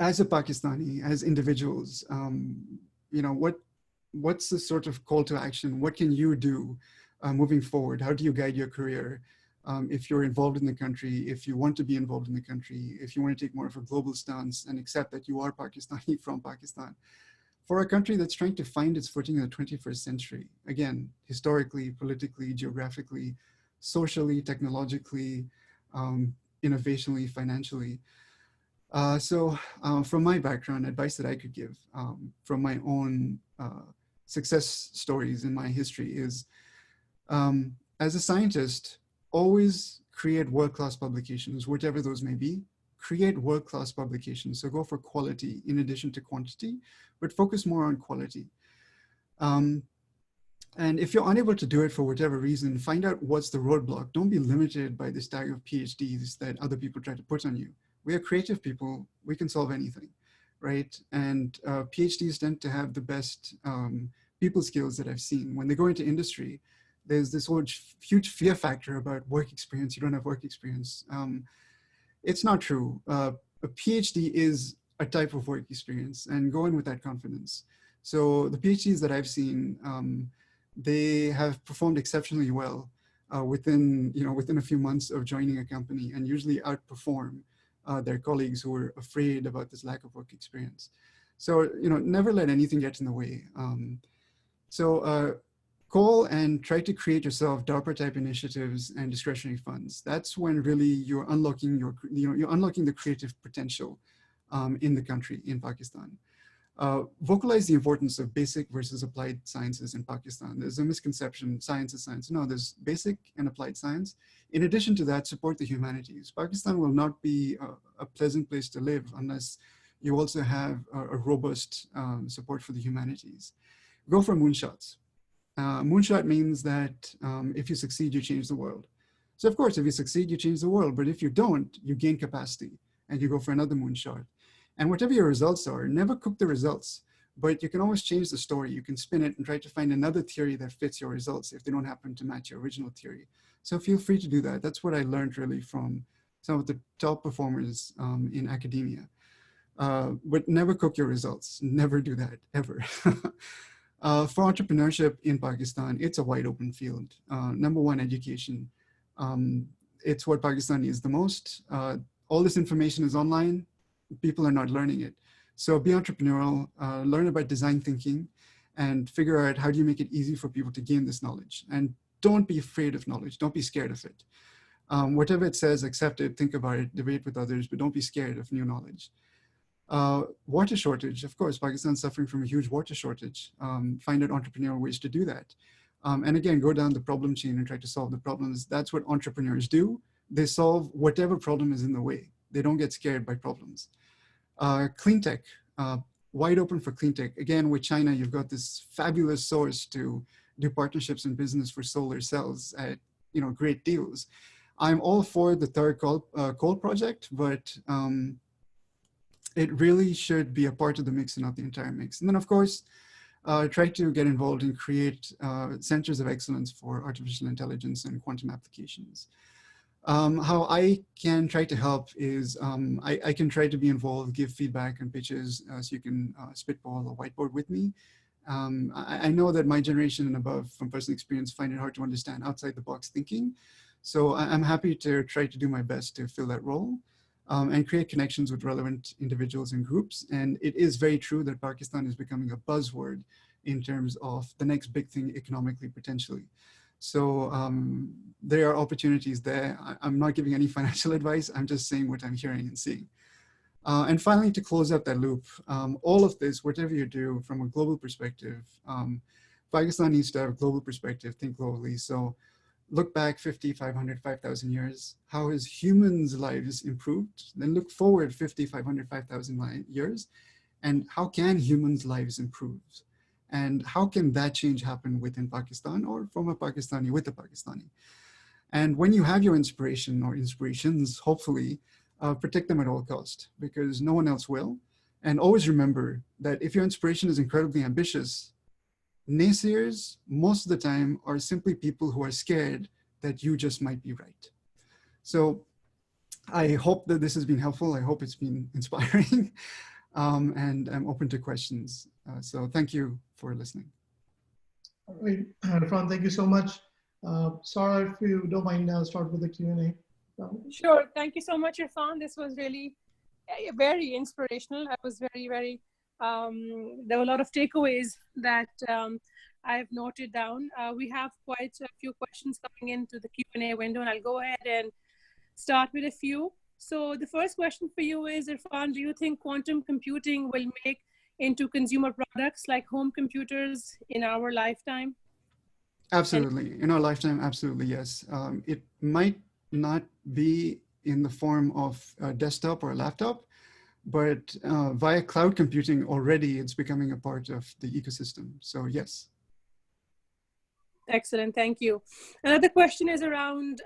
as a Pakistani, as individuals, you know, what's the sort of call to action? What can you do moving forward? How do you guide your career? If you're involved in the country, if you want to be involved in the country, if you want to take more of a global stance and accept that you are Pakistani from Pakistan, for a country that's trying to find its footing in the 21st century, again, historically, politically, geographically, socially, technologically, innovationally, financially. From my background, advice that I could give from my own success stories in my history is, as a scientist, always create world-class publications, whatever those may be. Create world-class publications. So go for quality in addition to quantity, but focus more on quality. And if you're unable to do it for whatever reason, find out what's the roadblock. Don't be limited by this tag of PhDs that other people try to put on you. We are creative people. We can solve anything, right? And PhDs tend to have the best people skills that I've seen. When they go into industry, there's this huge fear factor about work experience. You don't have work experience. It's not true. A PhD is a type of work experience, and go in with that confidence. So the PhDs that I've seen, they have performed exceptionally well within a few months of joining a company, and usually outperform their colleagues who are afraid about this lack of work experience. So, never let anything get in the way. Call and try to create yourself DARPA type initiatives and discretionary funds. That's when really you're unlocking you're unlocking the creative potential in the country, in Pakistan. Vocalize the importance of basic versus applied sciences in Pakistan. There's a misconception, science is science. No, there's basic and applied science. In addition to that, support the humanities. Pakistan will not be a pleasant place to live unless you also have a robust support for the humanities. Go for moonshots. Moonshot means that if you succeed, you change the world. So of course, if you succeed, you change the world. But if you don't, you gain capacity and you go for another moonshot. And whatever your results are, never cook the results, but you can always change the story. You can spin it and try to find another theory that fits your results if they don't happen to match your original theory. So feel free to do that. That's what I learned really from some of the top performers in academia. But never cook your results. Never do that, ever. For entrepreneurship in Pakistan, it's a wide open field. Number one, education. It's what Pakistan needs the most. All this information is online. People are not learning it. So be entrepreneurial, learn about design thinking, and figure out how do you make it easy for people to gain this knowledge. And don't be afraid of knowledge. Don't be scared of it. Whatever it says, accept it, think about it, debate with others, but don't be scared of new knowledge. Water shortage, of course, Pakistan's suffering from a huge water shortage. Find out entrepreneurial ways to do that. And again, go down the problem chain and try to solve the problems. That's what entrepreneurs do. They solve whatever problem is in the way. They don't get scared by problems. Clean tech, wide open for clean tech. Again, with China, you've got this fabulous source to do partnerships in business for solar cells at great deals. I'm all for the third coal project, but it really should be a part of the mix and not the entire mix. And then, of course, try to get involved and create centers of excellence for artificial intelligence and quantum applications. How I can try to help is I can try to be involved, give feedback and pitches, so you can spitball a whiteboard with me. I know that my generation and above, from personal experience, find it hard to understand outside the box thinking. So I'm happy to try to do my best to fill that role and create connections with relevant individuals and groups. And it is very true that Pakistan is becoming a buzzword in terms of the next big thing economically, potentially. So there are opportunities there. I'm not giving any financial advice. I'm just saying what I'm hearing and seeing. And finally, to close up that loop, all of this, whatever you do from a global perspective, Pakistan needs to have a global perspective, think globally. So look back 50, 500, 5,000 years. How has humans' lives improved? Then look forward 50, 500, 5,000 years. And how can humans' lives improve? And how can that change happen within Pakistan or from a Pakistani with a Pakistani? And when you have your inspiration or inspirations, hopefully, protect them at all costs, because no one else will. And always remember that if your inspiration is incredibly ambitious, naysayers most of the time are simply people who are scared that you just might be right. So I hope that this has been helpful. I hope it's been inspiring. and I'm open to questions. So thank you for listening. All right, Irfan, thank you so much. Sarah, if you don't mind, I'll start with the Q&A. Sure. Thank you so much, Irfan. This was really very inspirational. I was very, there were a lot of takeaways that I've noted down. We have quite a few questions coming into the Q&A window, and I'll go ahead and start with a few. So the first question for you is, Irfan, do you think quantum computing will make into consumer products like home computers in our lifetime? Absolutely. In our lifetime, absolutely, yes. It might not be in the form of a desktop or a laptop, but via cloud computing already it's becoming a part of the ecosystem. So yes. Excellent, thank you. Another question is around